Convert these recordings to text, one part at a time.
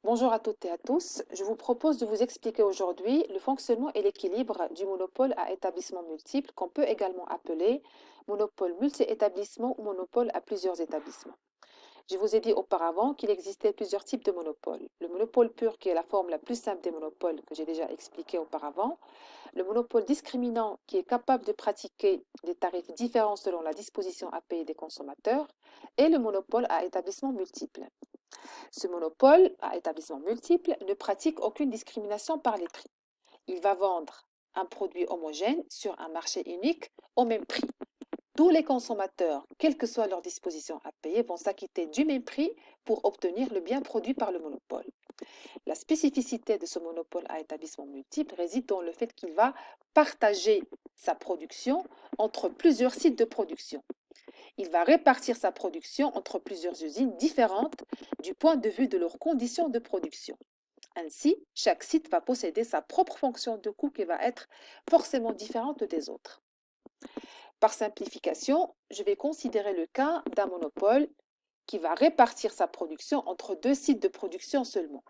Bonjour à toutes et à tous. Je vous propose de vous expliquer aujourd'hui le fonctionnement et l'équilibre du monopole à établissement multiple qu'on peut également appeler monopole multi-établissement ou monopole à plusieurs établissements. Je vous ai dit auparavant qu'il existait plusieurs types de monopoles. Le monopole pur qui est la forme la plus simple des monopoles que j'ai déjà expliqué auparavant. Le monopole discriminant qui est capable de pratiquer des tarifs différents selon la disposition à payer des consommateurs. Et le monopole à établissement multiple. Ce monopole, à établissement multiple, ne pratique aucune discrimination par les prix. Il va vendre un produit homogène sur un marché unique au même prix. Tous les consommateurs, quelle que soit leur disposition à payer, vont s'acquitter du même prix pour obtenir le bien produit par le monopole. La spécificité de ce monopole à établissement multiple réside dans le fait qu'il va partager sa production entre plusieurs sites de production. Il va répartir sa production entre plusieurs usines différentes du point de vue de leurs conditions de production. Ainsi, chaque site va posséder sa propre fonction de coût qui va être forcément différente des autres. Par simplification, je vais considérer le cas d'un monopole qui va répartir sa production entre deux sites de production seulement,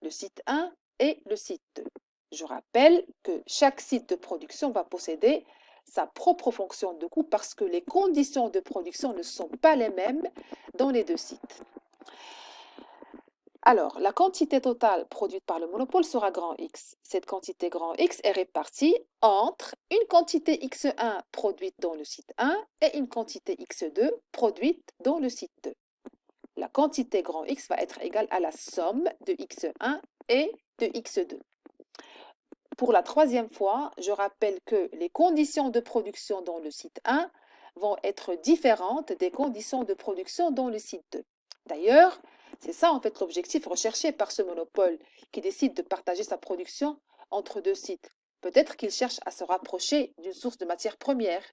le site 1 et le site 2. Je rappelle que chaque site de production va posséder sa propre fonction de coût parce que les conditions de production ne sont pas les mêmes dans les deux sites. Alors, la quantité totale produite par le monopole sera grand X. Cette quantité grand X est répartie entre une quantité X1 produite dans le site 1 et une quantité X2 produite dans le site 2. La quantité grand X va être égale à la somme de X1 et de X2. Pour la troisième fois, je rappelle que les conditions de production dans le site 1 vont être différentes des conditions de production dans le site 2. D'ailleurs, c'est ça en fait l'objectif recherché par ce monopole qui décide de partager sa production entre deux sites. Peut-être qu'il cherche à se rapprocher d'une source de matière première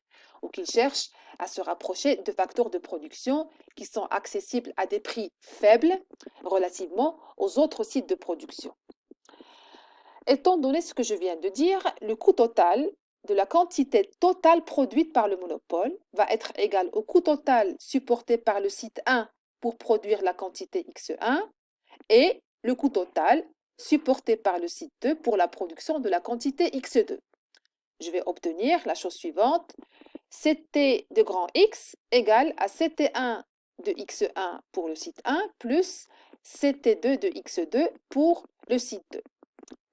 ou qu'il cherche à se rapprocher de facteurs de production qui sont accessibles à des prix faibles relativement aux autres sites de production. Étant donné ce que je viens de dire, le coût total de la quantité totale produite par le monopole va être égal au coût total supporté par le site 1 pour produire la quantité X1 et le coût total supporté par le site 2 pour la production de la quantité X2. Je vais obtenir la chose suivante. Ct de grand X égale à Ct1 de X1 pour le site 1 plus Ct2 de X2 pour le site 2.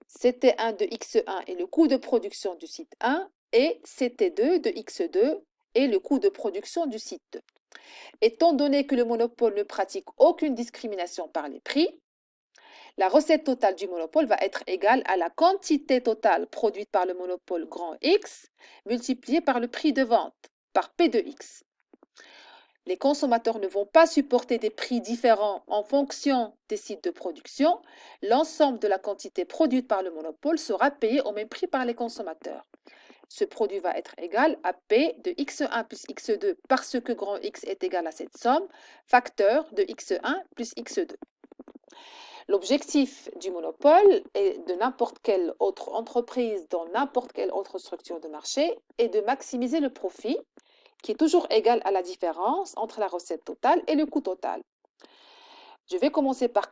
Ct1 de X1 est le coût de production du site 1 et Ct2 de X2 est le coût de production du site 2. Étant donné que le monopole ne pratique aucune discrimination par les prix, la recette totale du monopole va être égale à la quantité totale produite par le monopole grand X multipliée par le prix de vente, par P de X. Les consommateurs ne vont pas supporter des prix différents en fonction des sites de production. L'ensemble de la quantité produite par le monopole sera payé au même prix par les consommateurs. Ce produit va être égal à P de X1 plus X2 parce que grand X est égal à cette somme, facteur de X1 plus X2. L'objectif du monopole et de n'importe quelle autre entreprise dans n'importe quelle autre structure de marché est de maximiser le profit qui est toujours égal à la différence entre la recette totale et le coût total. Je vais commencer par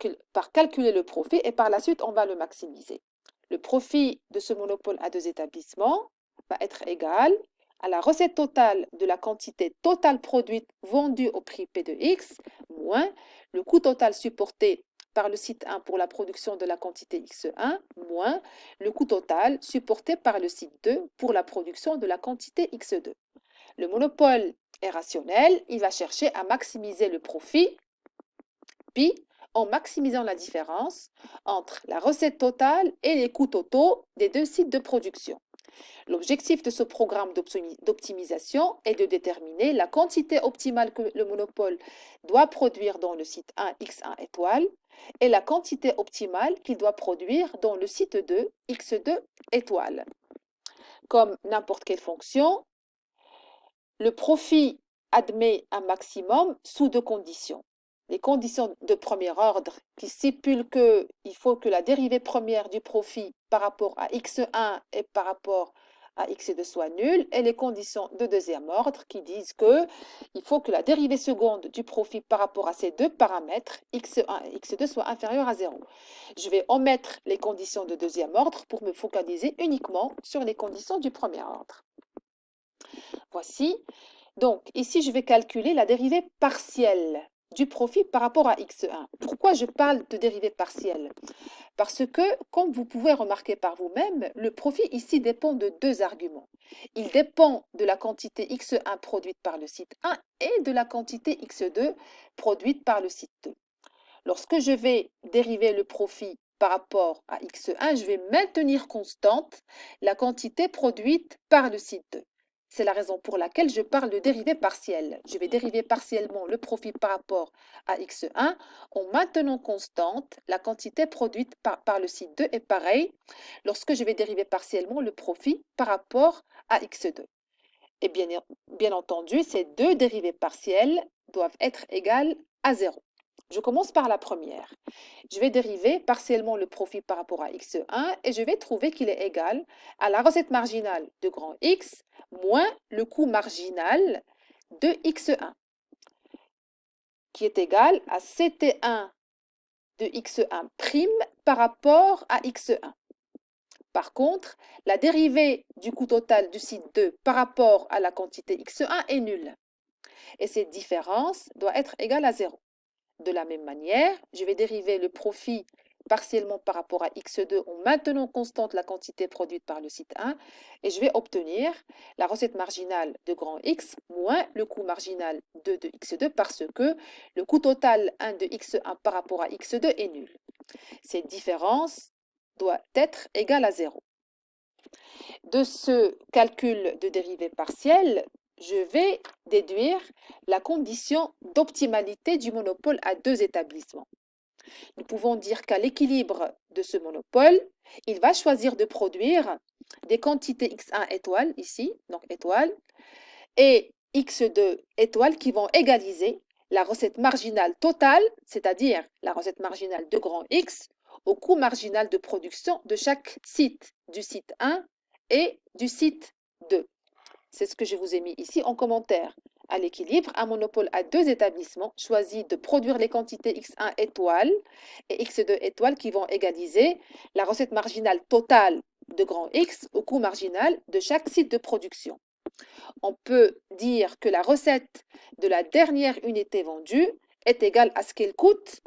calculer le profit et par la suite, on va le maximiser. Le profit de ce monopole à deux établissements va être égal à la recette totale de la quantité totale produite vendue au prix P de X moins le coût total supporté par le site 1 pour la production de la quantité X1 moins le coût total supporté par le site 2 pour la production de la quantité X2. Le monopole est rationnel, il va chercher à maximiser le profit, puis en maximisant la différence entre la recette totale et les coûts totaux des deux sites de production. L'objectif de ce programme d'optimisation est de déterminer la quantité optimale que le monopole doit produire dans le site 1 X1 étoile et la quantité optimale qu'il doit produire dans le site 2 X2 étoile. Comme n'importe quelle fonction, le profit admet un maximum sous deux conditions. Les conditions de premier ordre qui stipulent qu'il faut que la dérivée première du profit par rapport à x1 et par rapport à x2 soit nul et les conditions de deuxième ordre qui disent que il faut que la dérivée seconde du profit par rapport à ces deux paramètres, x1 et x2, soit inférieure à 0. Je vais omettre les conditions de deuxième ordre pour me focaliser uniquement sur les conditions du premier ordre. Voici. Donc, ici, je vais calculer la dérivée partielle du profit par rapport à x1. Pourquoi je parle de dérivée partielle? Parce que, comme vous pouvez remarquer par vous-même, le profit ici dépend de deux arguments. Il dépend de la quantité x1 produite par le site 1 et de la quantité x2 produite par le site 2. Lorsque je vais dériver le profit par rapport à x1, je vais maintenir constante la quantité produite par le site 2. C'est la raison pour laquelle je parle de dérivée partielle. Je vais dériver partiellement le profit par rapport à x1 en maintenant constante la quantité produite par le site 2. Et pareil, lorsque je vais dériver partiellement le profit par rapport à x2. Et bien entendu, ces deux dérivées partielles doivent être égales à 0. Je commence par la première. Je vais dériver partiellement le profit par rapport à x1 et je vais trouver qu'il est égal à la recette marginale de grand X moins le coût marginal de x1 qui est égal à ct1 de x1' par rapport à x1. Par contre, la dérivée du coût total du site 2 par rapport à la quantité x1 est nulle. Et cette différence doit être égale à 0. De la même manière, je vais dériver le profit partiellement par rapport à x2 en maintenant constante la quantité produite par le site 1 et je vais obtenir la recette marginale de grand X moins le coût marginal de x2 parce que le coût total 1 de x1 par rapport à x2 est nul. Cette différence doit être égale à 0. De ce calcul de dérivée partielle, je vais déduire la condition d'optimalité du monopole à deux établissements. Nous pouvons dire qu'à l'équilibre de ce monopole, il va choisir de produire des quantités x1 étoile, ici, donc étoile, et x2 étoile qui vont égaliser la recette marginale totale, c'est-à-dire la recette marginale de grand X, au coût marginal de production de chaque site, du site 1 et du site 2. C'est ce que je vous ai mis ici en commentaire. À l'équilibre, un monopole à deux établissements choisit de produire les quantités x1 étoile et x2 étoile qui vont égaliser la recette marginale totale de grand X au coût marginal de chaque site de production. On peut dire que la recette de la dernière unité vendue est égale à ce qu'elle coûte,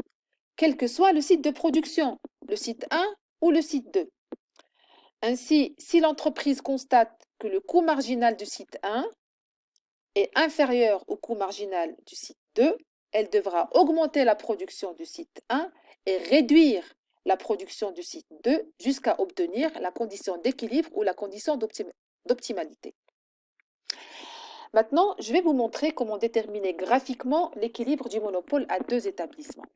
quel que soit le site de production, le site 1 ou le site 2. Ainsi, si l'entreprise constate que le coût marginal du site 1 est inférieur au coût marginal du site 2, elle devra augmenter la production du site 1 et réduire la production du site 2 jusqu'à obtenir la condition d'équilibre ou la condition d'optimalité. Maintenant, je vais vous montrer comment déterminer graphiquement l'équilibre du monopole à deux établissements.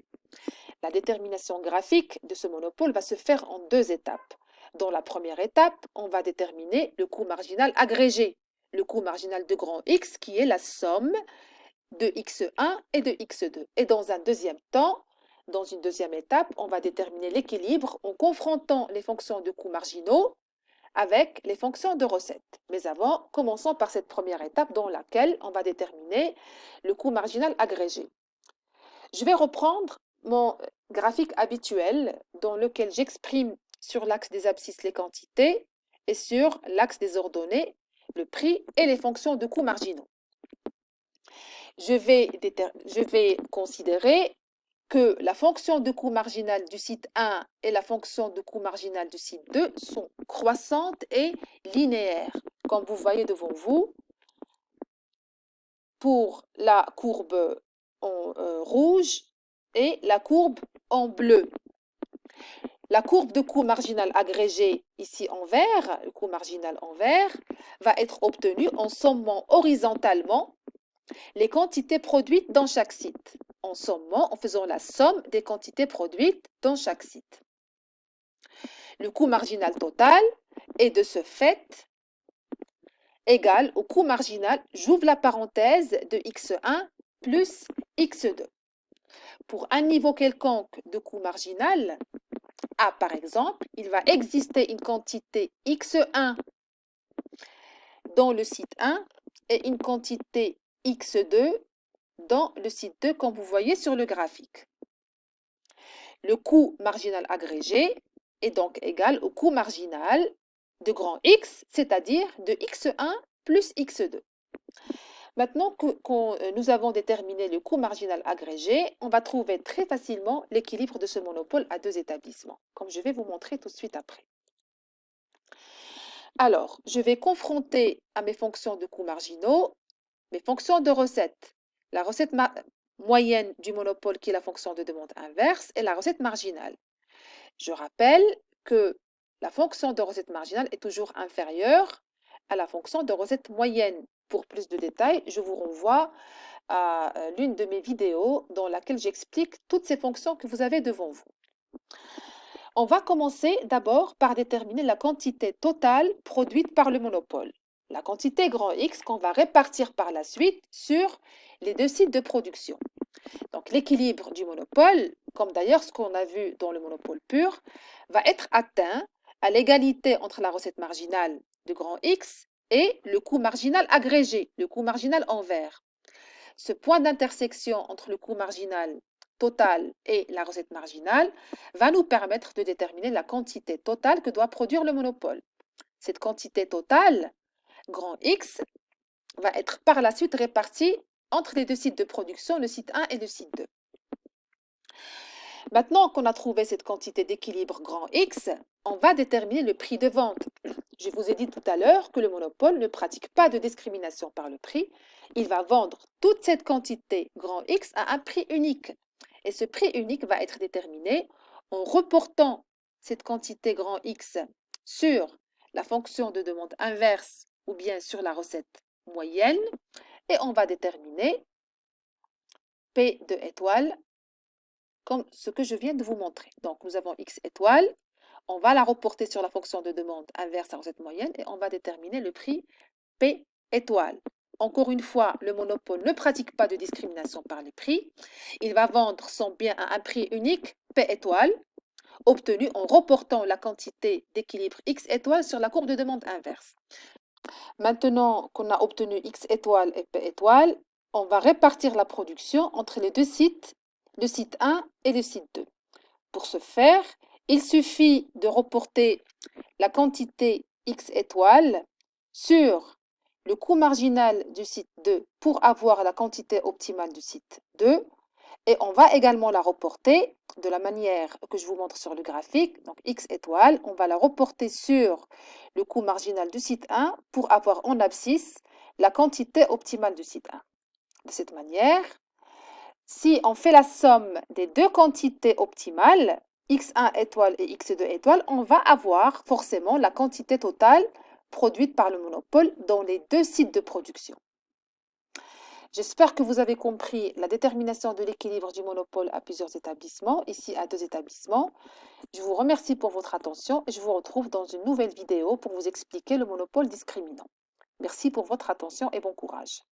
La détermination graphique de ce monopole va se faire en deux étapes. Dans la première étape, on va déterminer le coût marginal agrégé, le coût marginal de grand X qui est la somme de x1 et de x2. Et dans un deuxième temps, dans une deuxième étape, on va déterminer l'équilibre en confrontant les fonctions de coûts marginaux avec les fonctions de recettes. Mais avant, commençons par cette première étape dans laquelle on va déterminer le coût marginal agrégé. Je vais reprendre mon graphique habituel dans lequel j'exprime sur l'axe des abscisses les quantités et sur l'axe des ordonnées le prix et les fonctions de coûts marginaux. Je vais considérer que la fonction de coût marginal du site 1 et la fonction de coût marginal du site 2 sont croissantes et linéaires, comme vous voyez devant vous, pour la courbe en rouge et la courbe en bleu. La courbe de coût marginal agrégé, ici en vert, le coût marginal en vert, va être obtenue en sommant horizontalement les quantités produites dans chaque site, en faisant la somme des quantités produites dans chaque site. Le coût marginal total est de ce fait égal au coût marginal, j'ouvre la parenthèse, de x1 plus x2. Pour un niveau quelconque de coût marginal, A par exemple, il va exister une quantité x1 dans le site 1 et une quantité X2 dans le site 2, comme vous voyez sur le graphique. Le coût marginal agrégé est donc égal au coût marginal de grand X, c'est-à-dire de X1 plus X2. Maintenant que nous avons déterminé le coût marginal agrégé, on va trouver très facilement l'équilibre de ce monopole à deux établissements, comme je vais vous montrer tout de suite après. Alors, je vais confronter à mes fonctions de coûts marginaux mes fonctions de recettes. La recette moyenne du monopole qui est la fonction de demande inverse et la recette marginale. Je rappelle que la fonction de recette marginale est toujours inférieure à la fonction de recette moyenne. Pour plus de détails, je vous renvoie à l'une de mes vidéos dans laquelle j'explique toutes ces fonctions que vous avez devant vous. On va commencer d'abord par déterminer la quantité totale produite par le monopole. La quantité grand X qu'on va répartir par la suite sur les deux sites de production. Donc l'équilibre du monopole, comme d'ailleurs ce qu'on a vu dans le monopole pur, va être atteint à l'égalité entre la recette marginale de grand X et le coût marginal agrégé, le coût marginal en vert. Ce point d'intersection entre le coût marginal total et la recette marginale va nous permettre de déterminer la quantité totale que doit produire le monopole. Cette quantité totale, grand X, va être par la suite répartie entre les deux sites de production, le site 1 et le site 2. Maintenant qu'on a trouvé cette quantité d'équilibre grand X, on va déterminer le prix de vente. Je vous ai dit tout à l'heure que le monopole ne pratique pas de discrimination par le prix. Il va vendre toute cette quantité grand X à un prix unique. Et ce prix unique va être déterminé en reportant cette quantité grand X sur la fonction de demande inverse ou bien sur la recette moyenne. Et on va déterminer P de étoile comme ce que je viens de vous montrer. Donc, nous avons X étoile. On va la reporter sur la fonction de demande inverse à recette moyenne et on va déterminer le prix P étoile. Encore une fois, le monopole ne pratique pas de discrimination par les prix. Il va vendre son bien à un prix unique, P étoile, obtenu en reportant la quantité d'équilibre X étoile sur la courbe de demande inverse. Maintenant qu'on a obtenu X étoile et P étoile, on va répartir la production entre les deux sites, le site 1 et le site 2. Pour ce faire, il suffit de reporter la quantité X étoile sur le coût marginal du site 2 pour avoir la quantité optimale du site 2. Et on va également la reporter de la manière que je vous montre sur le graphique. Donc X étoile, on va la reporter sur le coût marginal du site 1 pour avoir en abscisse la quantité optimale du site 1. De cette manière, si on fait la somme des deux quantités optimales, X1 étoile et X2 étoile, on va avoir forcément la quantité totale produite par le monopole dans les deux sites de production. J'espère que vous avez compris la détermination de l'équilibre du monopole à plusieurs établissements, ici à deux établissements. Je vous remercie pour votre attention et je vous retrouve dans une nouvelle vidéo pour vous expliquer le monopole discriminant. Merci pour votre attention et bon courage.